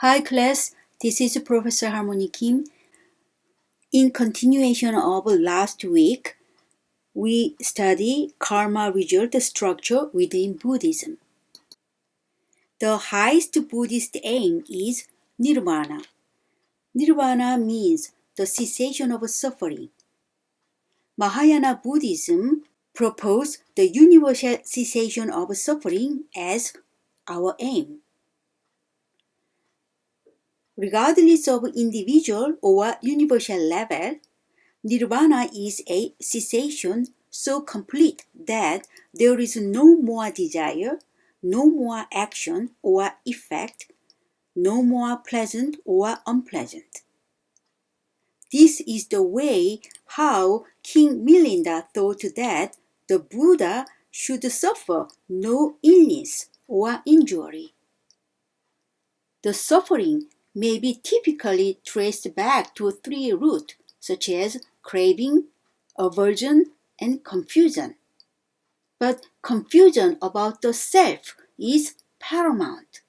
Hi class, this is Professor Harmony Kim. In continuation of last week, we study karma result structure within Buddhism. The highest Buddhist aim is nirvana. Nirvana means the cessation of suffering. Mahayana Buddhism proposes the universal cessation of suffering as our aim. Regardless of individual or universal level, nirvana is a cessation so complete that there is no more desire, no more action or effect, no more pleasant or unpleasant. This is the way how King Milinda thought that the Buddha should suffer no illness or injury. The suffering may be typically traced back to three roots, such as craving, aversion, and confusion. But confusion about the self is paramount.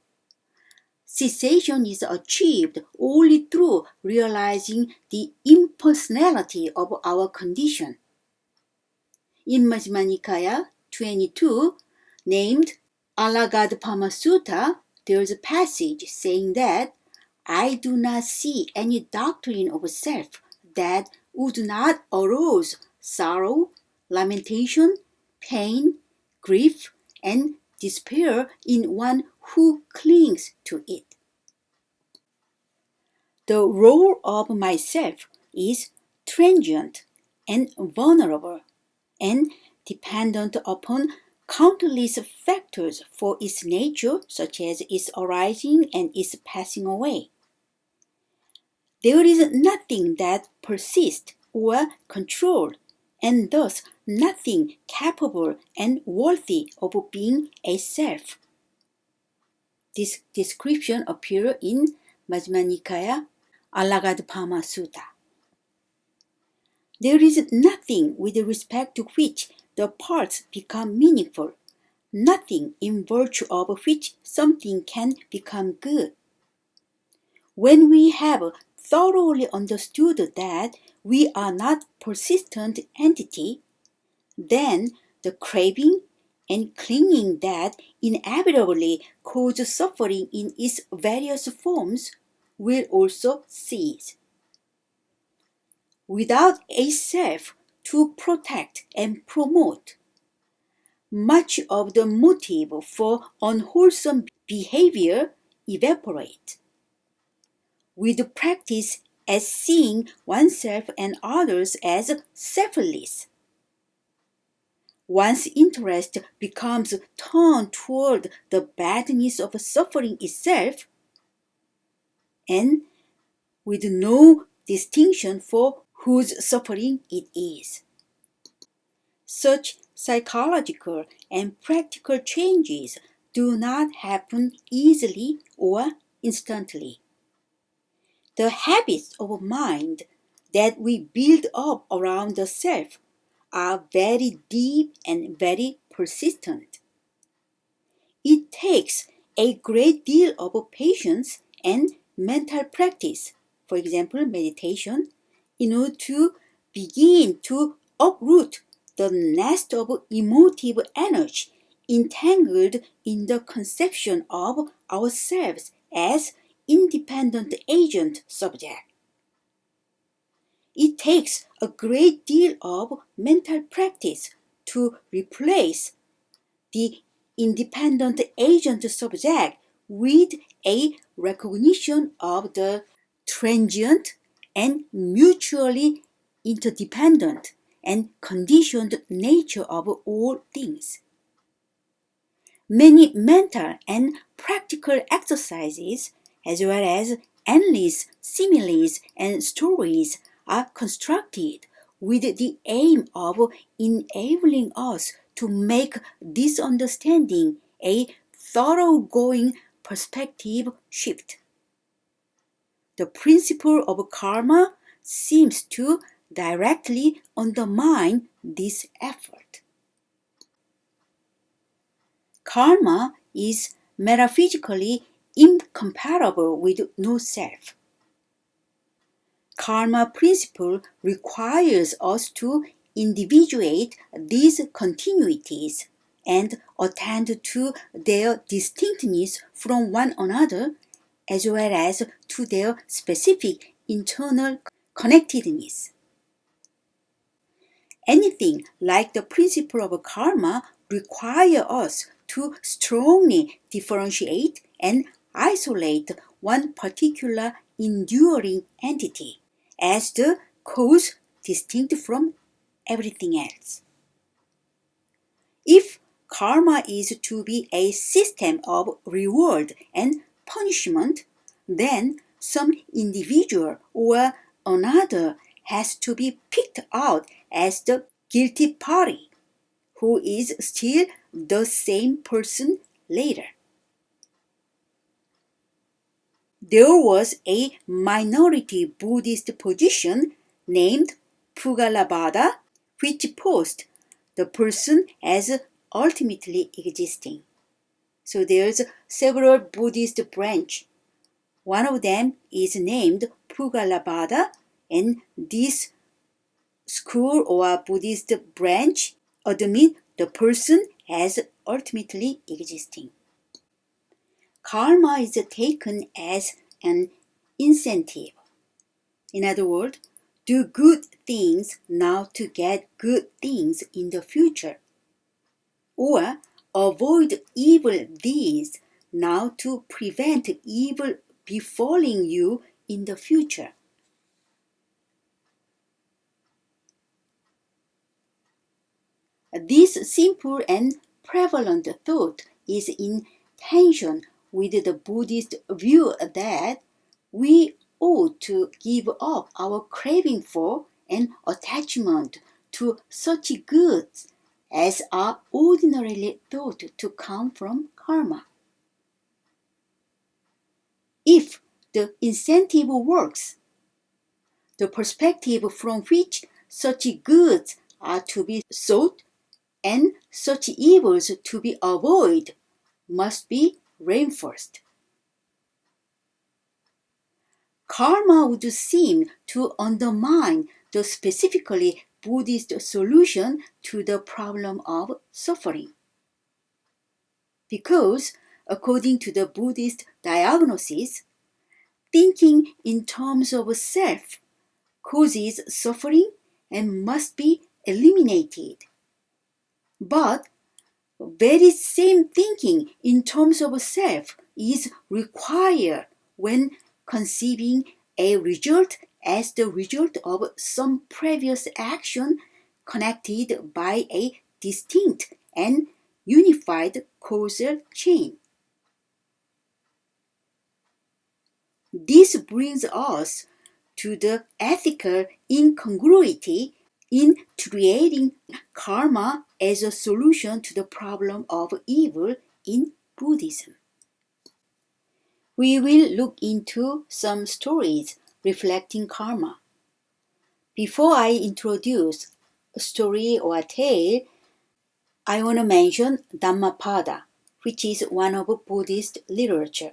Cessation is achieved only through realizing the impersonality of our condition. In Majjhima Nikaya 22, named Alagadpama Sutta, there is a passage saying that I do not see any doctrine of self that would not arouse sorrow, lamentation, pain, grief, and despair in one who clings to it. The role of myself is transient and vulnerable and dependent upon countless factors for its nature, such as its arising and its passing away. There is nothing that persists or controlled, and thus nothing capable and worthy of being a self. This description appears in Majjhima Nikaya Alagadpama Sutta. There is nothing with respect to which the parts become meaningful, nothing in virtue of which something can become good. When we have thoroughly understood that we are not persistent entity, then the craving and clinging that inevitably cause suffering in its various forms will also cease. Without a self to protect and promote, much of the motive for unwholesome behavior evaporates. With practice as seeing oneself and others as selfless, one's interest becomes turned toward the badness of suffering itself, and with no distinction for whose suffering it is. Such psychological and practical changes do not happen easily or instantly. The habits of mind that we build up around the self are very deep and very persistent. It takes a great deal of patience and mental practice, for example, meditation, in order to begin to uproot the nest of emotive energy entangled in the conception of ourselves as independent agent subject. It takes a great deal of mental practice to replace the independent agent subject with a recognition of the transient and mutually interdependent and conditioned nature of all things. Many mental and practical exercises, as well as endless similes and stories, are constructed with the aim of enabling us to make this understanding a thoroughgoing perspective shift. The principle of karma seems to directly undermine this effort. Karma is metaphysically incompatible with no self. Karma principle requires us to individuate these continuities and attend to their distinctness from one another, as well as to their specific internal connectedness. Anything like the principle of karma requires us to strongly differentiate and isolate one particular enduring entity as the cause distinct from everything else. If karma is to be a system of reward and punishment, then some individual or another has to be picked out as the guilty party, who is still the same person later. There was a minority Buddhist position named Puggalabada, which posed the person as ultimately existing. So there's several Buddhist branches. One of them is named Puggalabada, and this school or Buddhist branch admit the person as ultimately existing. Karma is taken as an incentive. In other words, do good things now to get good things in the future, or avoid evil deeds now to prevent evil befalling you in the future. This simple and prevalent thought is in tension with the Buddhist view that we ought to give up our craving for and attachment to such goods as are ordinarily thought to come from karma. If the incentive works, the perspective from which such goods are to be sought and such evils to be avoided must be reinforced. Karma would seem to undermine the specifically Buddhist solution to the problem of suffering. Because, according to the Buddhist diagnosis, thinking in terms of self causes suffering and must be eliminated. But very same thinking in terms of self is required when conceiving a result as the result of some previous action connected by a distinct and unified causal chain. This brings us to the ethical incongruity in creating karma as a solution to the problem of evil in Buddhism. We will look into some stories reflecting karma. Before I introduce a story or a tale, I want to mention Dhammapada, which is one of Buddhist literature.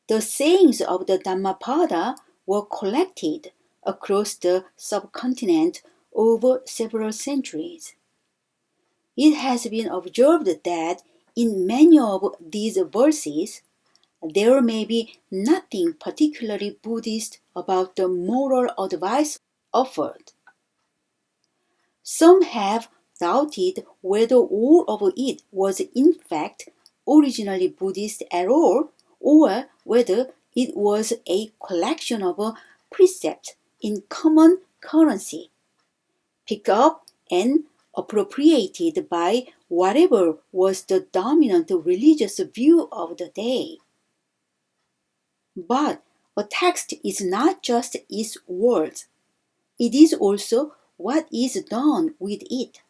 The sayings of the Dhammapada were collected across the subcontinent over several centuries. It has been observed that in many of these verses, there may be nothing particularly Buddhist about the moral advice offered. Some have doubted whether all of it was in fact originally Buddhist at all, or whether it was a collection of precepts in common currency, picked up and appropriated by whatever was the dominant religious view of the day. But a text is not just its words, it is also what is done with it.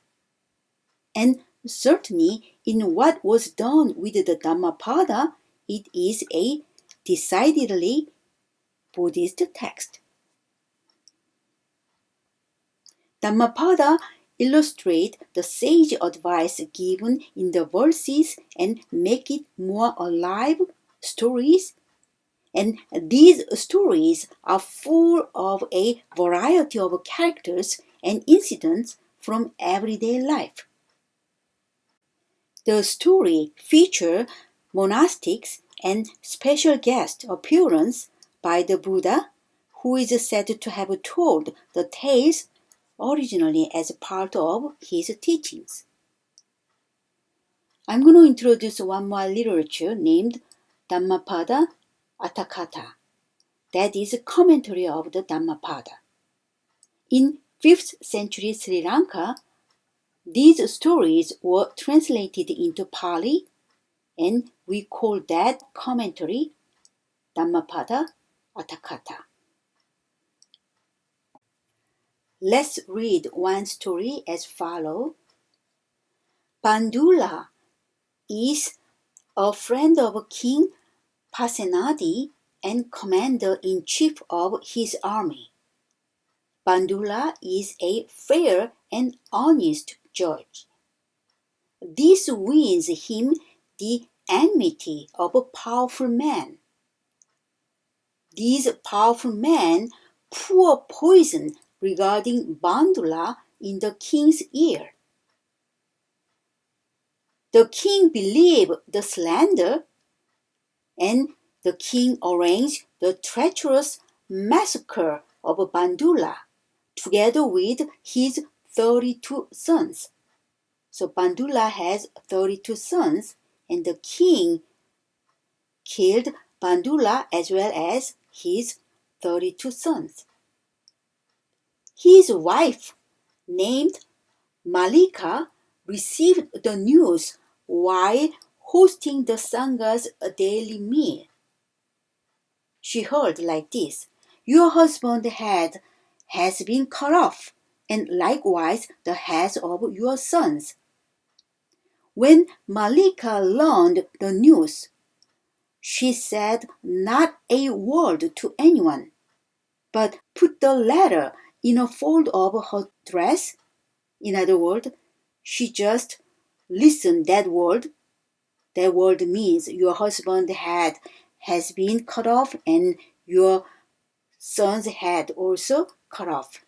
And certainly in what was done with the Dhammapada, it is a decidedly Buddhist text. Dhammapada illustrate the sage advice given in the verses and make it more alive stories, and these stories are full of a variety of characters and incidents from everyday life. The story features monastics and special guest appearance by the Buddha, who is said to have told the tales originally as part of his teachings. I'm going to introduce one more literature named Dhammapada Atthakatha. That is a commentary of the Dhammapada. In 5th century Sri Lanka, these stories were translated into Pali, and we call that commentary Dhammapada Atthakatha. Let's read one story as follows. Bandula is a friend of King Pasenadi and commander-in-chief of his army. Bandula is a fair and honest judge. This wins him the enmity of a powerful man. These powerful men pour poison regarding Bandula in the king's ear. The king believed the slander, and the king arranged the treacherous massacre of Bandula together with his 32 sons. So Bandula has 32 sons, and the king killed Bandula as well as his 32 sons. His wife, named Malika, received the news while hosting the Sangha's daily meal. She heard like this: "Your husband's head has been cut off, and likewise the heads of your sons." When Malika learned the news, she said not a word to anyone, but put the letter in a fold of her dress. In other words, she just listened that word. That word means your husband's head has been cut off and your son's head also cut off.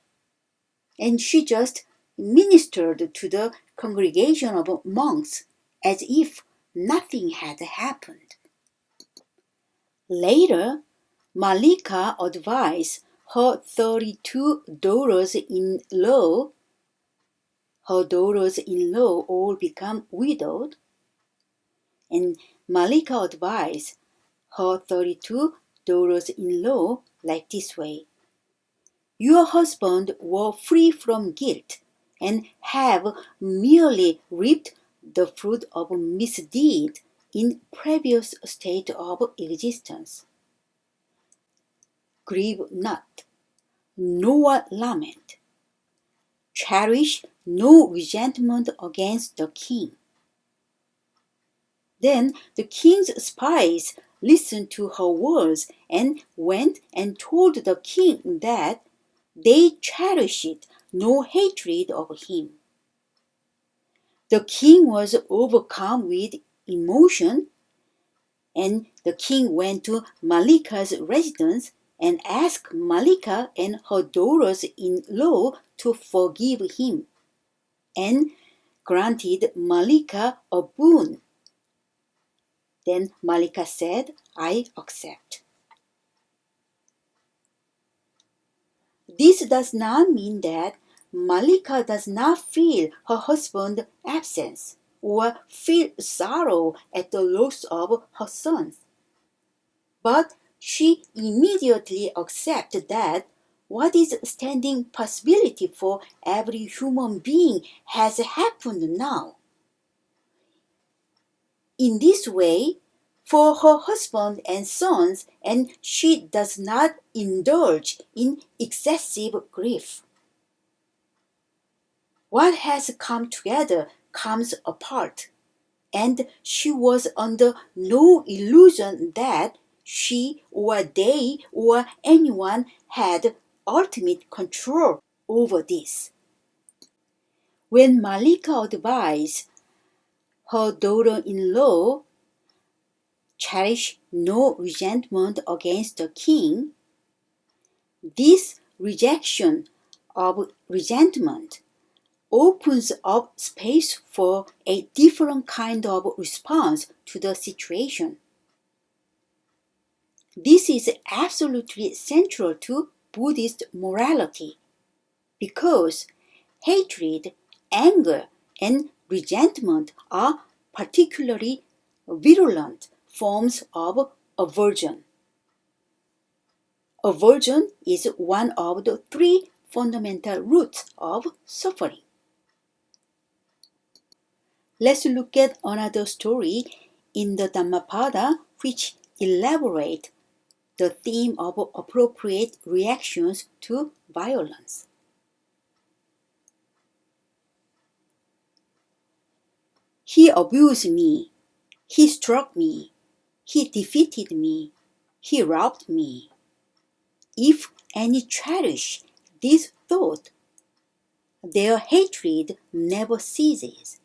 And she just ministered to the congregation of monks as if nothing had happened. Later, Malika advised her 32 daughters-in-law. Her daughters-in-law all become widowed, and Malika advised her 32 daughters-in-law like this way: "Your husband were free from guilt and have merely reaped the fruit of misdeed in previous state of existence. Grieve not, nor lament. Cherish no resentment against the king." Then the king's spies listened to her words and went and told the king that they cherished no hatred of him. The king was overcome with emotion, and the king went to Malika's residence and asked Malika and her daughters-in-law to forgive him, and granted Malika a boon. Then Malika said, "I accept." This does not mean that Malika does not feel her husband's absence or feel sorrow at the loss of her sons. But she immediately accepts that what is standing possibility for every human being has happened now. In this way, for her husband and sons, and she does not indulge in excessive grief. What has come together comes apart, and she was under no illusion that she or they or anyone had ultimate control over this. When Malika advised her daughter-in-law, "Cherish no resentment against the king, this rejection of resentment opens up space for a different kind of response to the situation. This is absolutely central to Buddhist morality because hatred, anger, and resentment are particularly virulent forms of aversion. Aversion is one of the three fundamental roots of suffering. Let's look at another story in the Dhammapada which elaborates the theme of appropriate reactions to violence. He abused me. He struck me. He defeated me. He robbed me. If any cherish this thought, their hatred never ceases.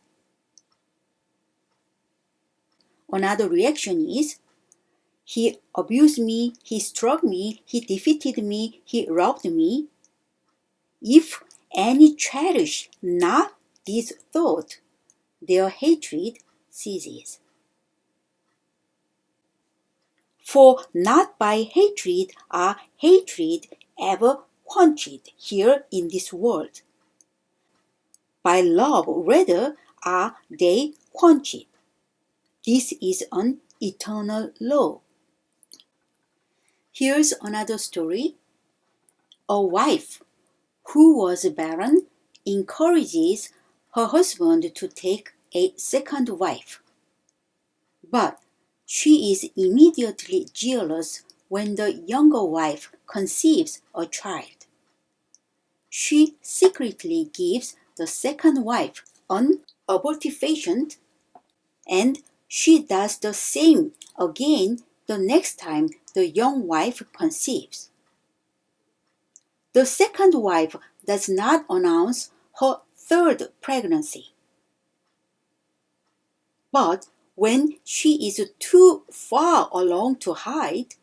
Another reaction is, he abused me, he struck me, he defeated me, he robbed me. If any cherish not this thought, their hatred ceases. For not by hatred are hatred ever quenched here in this world. By love rather are they quenched. This is an eternal law. Here's another story. A wife who was barren encourages her husband to take a second wife. But she is immediately jealous when the younger wife conceives a child. She secretly gives the second wife an abortifacient, and she does the same again the next time the young wife conceives. The second wife does not announce her third pregnancy. But when she is too far along to hide,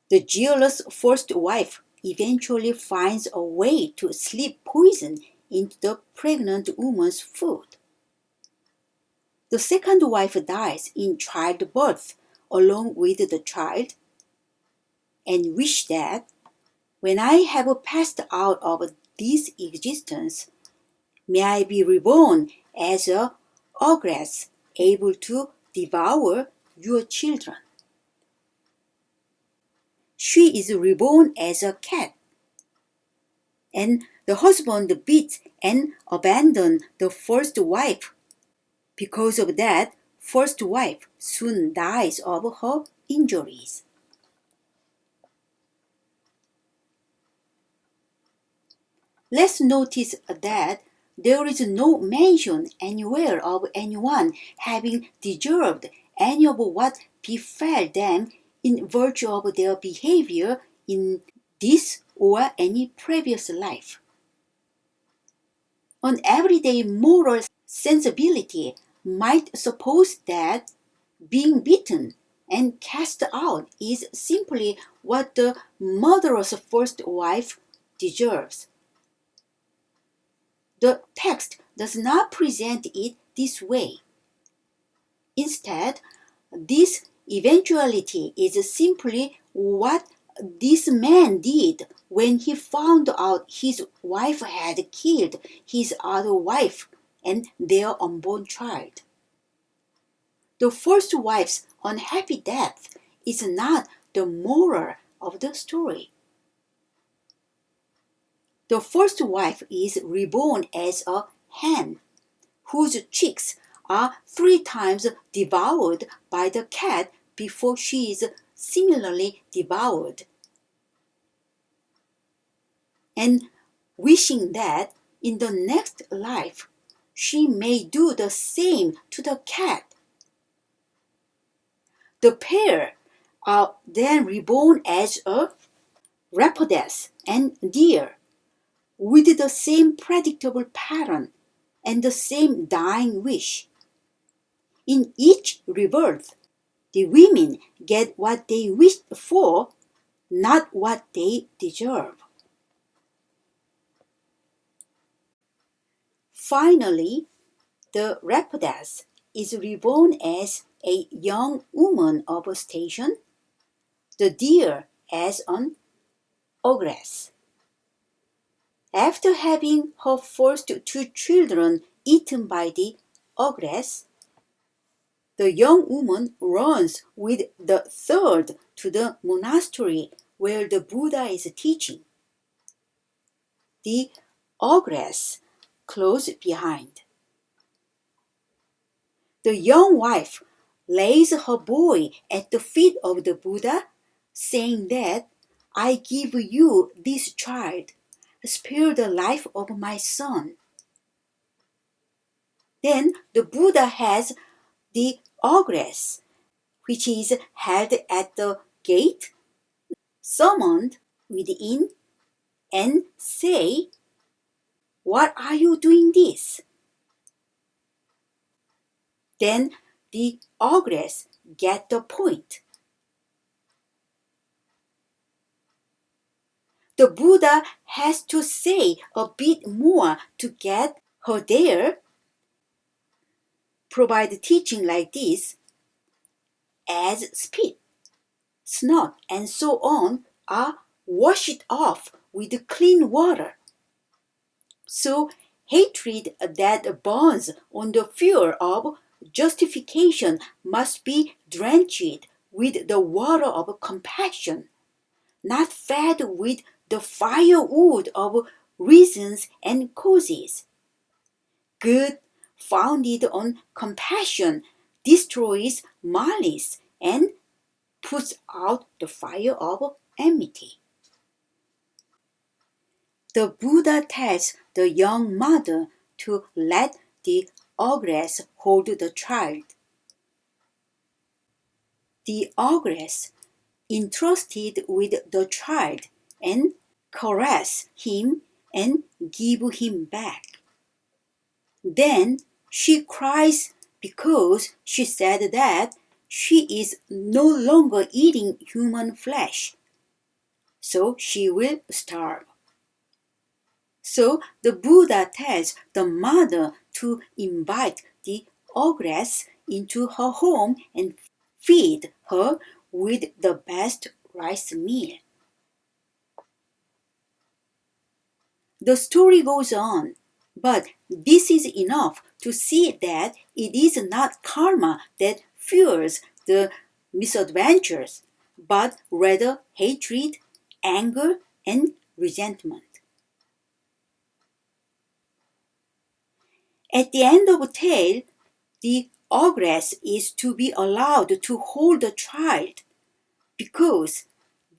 the jealous first wife eventually finds a way to slip poison into the pregnant woman's food. The second wife dies in childbirth along with the child and wishes that when I have passed out of this existence, may I be reborn as an ogress able to devour your children. She is reborn as a cat, and the husband beats and abandons the first wife. Because of that, first wife soon dies of her injuries. Let's notice that there is no mention anywhere of anyone having deserved any of what befell them in virtue of their behavior in this or any previous life. An everyday moral sensibility might suppose that being beaten and cast out is simply what the murderous first wife deserves. The text does not present it this way. Instead, this eventuality is simply what this man did when he found out his wife had killed his other wife and their unborn child. The first wife's unhappy death is not the moral of the story. The first wife is reborn as a hen, whose chicks are 3 times devoured by the cat before she is similarly devoured. And wishing that in the next life she may do the same to the cat. The pair are then reborn as a leopardess and deer, with the same predictable pattern and the same dying wish. In each rebirth, The women get what they wished for, not what they deserve. Finally, the Rapidas is reborn as a young woman of station, the deer as an ogress. After having her first two children eaten by the ogress, the young woman runs with the third to the monastery where the Buddha is teaching. The ogress close behind. The young wife lays her boy at the feet of the Buddha, saying that I give you this child, spare the life of my son. Then the Buddha has the ogress, which is held at the gate, summoned within and say, what are you doing this? Then the ogress get the point. The Buddha has to say a bit more to get her there, provide teaching like this, as spit, snot, and so on are washed off with clean water. So hatred that burns on the fuel of justification must be drenched with the water of compassion, not fed with the firewood of reasons and causes. Good founded on compassion destroys malice and puts out the fire of enmity. The Buddha tells the young mother to let the ogress hold the child. The ogress, entrusted with the child, and caress him and give him back. Then she cries because she said that she is no longer eating human flesh, so she will starve. So the Buddha tells the mother to invite the ogress into her home and feed her with the best rice meal. The story goes on, but this is enough to see that it is not karma that fuels the misadventures, but rather hatred, anger, and resentment. At the end of the tale, the ogress is to be allowed to hold the child because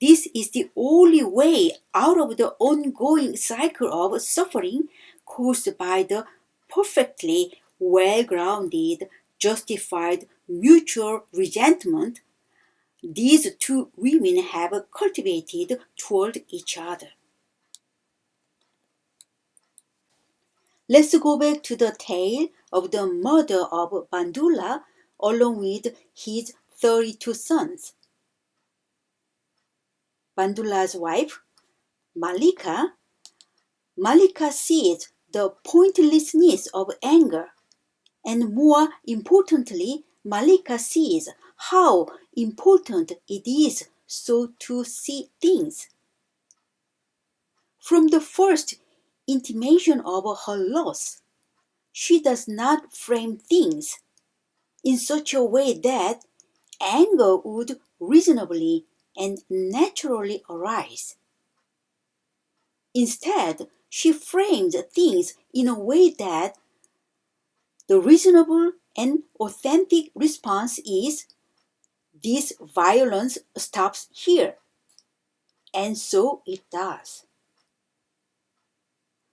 this is the only way out of the ongoing cycle of suffering caused by the perfectly well-grounded, justified mutual resentment these two women have cultivated toward each other. Let's go back to the tale of the murder of Bandula along with his 32 sons. Bandula's wife, Malika sees the pointlessness of anger, and more importantly, Malika sees how important it is so to see things. From the first intimation of her loss, she does not frame things in such a way that anger would reasonably and naturally arise. Instead, she frames things in a way that the reasonable and authentic response is this violence stops here. And so it does.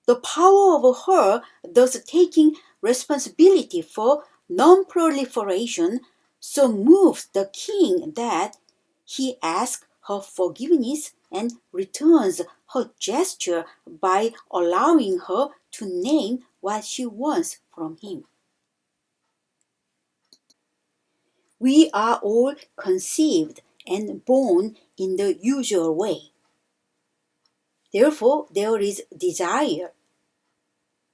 The power of her thus taking responsibility for non-proliferation so moves the king that he asks her forgiveness and returns her gesture by allowing her to name what she wants from him. We are all conceived and born in the usual way. Therefore, there is desire.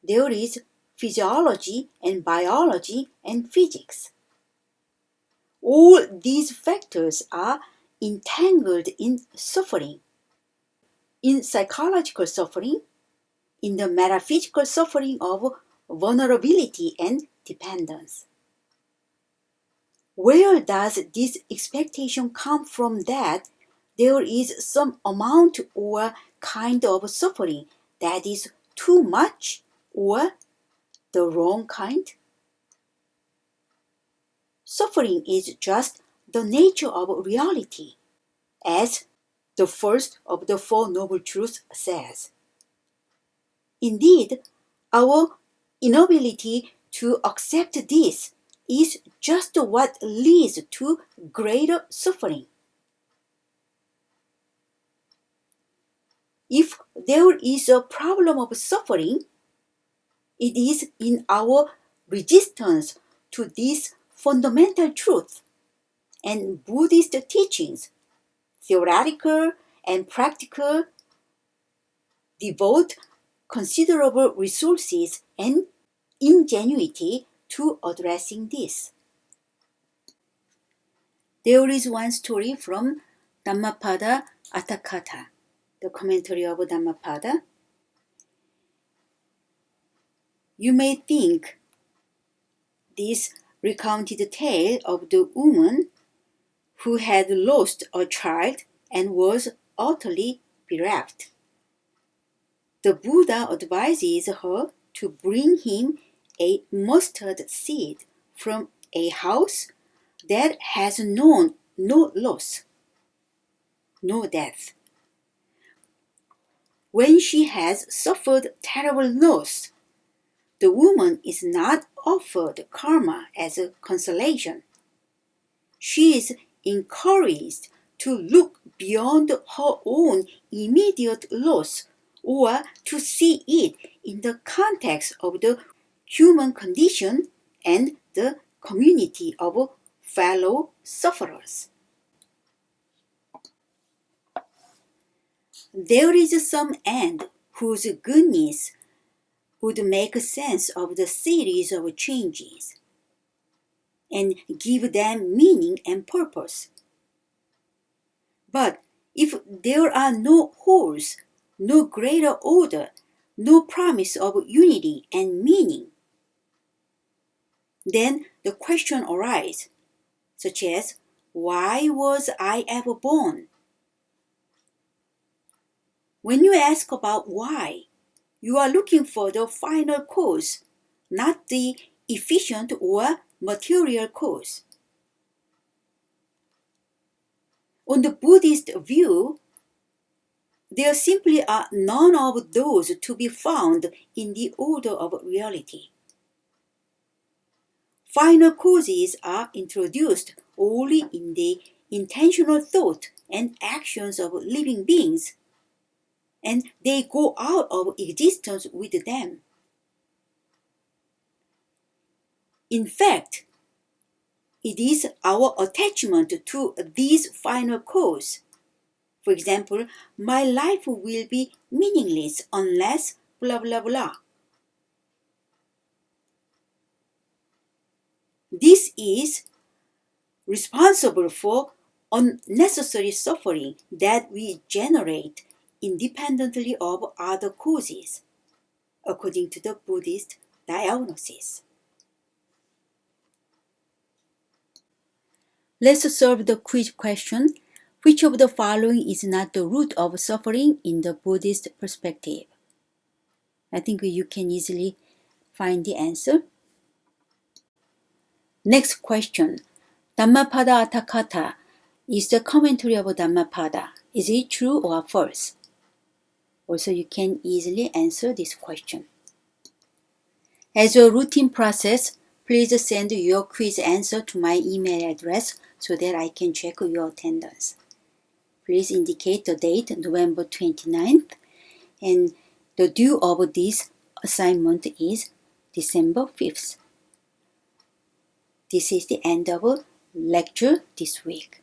There is physiology and biology and physics. All these factors are entangled in suffering, in psychological suffering, in the metaphysical suffering of vulnerability and dependence. Where does this expectation come from that there is some amount or kind of suffering that is too much or the wrong kind? Suffering is just the nature of reality, as the first of the Four Noble Truths says. Indeed, our inability to accept this is just what leads to greater suffering. If there is a problem of suffering, it is in our resistance to this fundamental truth, and Buddhist teachings, theoretical and practical, devote considerable resources and ingenuity to addressing this. There is one story from Dhammapada Atthakatha, the commentary of Dhammapada. You may think this recounted tale of the woman who had lost a child and was utterly bereft. The Buddha advises her to bring him a mustard seed from a house that has known no loss, no death. When she has suffered terrible loss, the woman is not offered karma as a consolation. She is encouraged to look beyond her own immediate loss or to see it in the context of the human condition and the community of fellow sufferers. There is some end whose goodness would make sense of the series of changes and give them meaning and purpose. But if there are no wholes, no greater order, no promise of unity and meaning, then the question arises, such as, why was I ever born? When you ask about why, you are looking for the final cause, not the efficient or material cause. On the Buddhist view, there simply are none of those to be found in the order of reality. Final causes are introduced only in the intentional thought and actions of living beings, and they go out of existence with them. In fact, it is our attachment to these final causes. For example, my life will be meaningless unless blah blah blah. This is responsible for unnecessary suffering that we generate independently of other causes, according to the Buddhist diagnosis. Let's solve the quiz question. Which of the following is not the root of suffering in the Buddhist perspective? I think you can easily find the answer. Next question. Dhammapada Atthakatha is the commentary of Dhammapada. Is it true or false? Also, you can easily answer this question. As a routine process, please send your quiz answer to my email address so that I can check your attendance. Please indicate the date, November 29th, and the due of this assignment is December 5th. This is the end of lecture this week.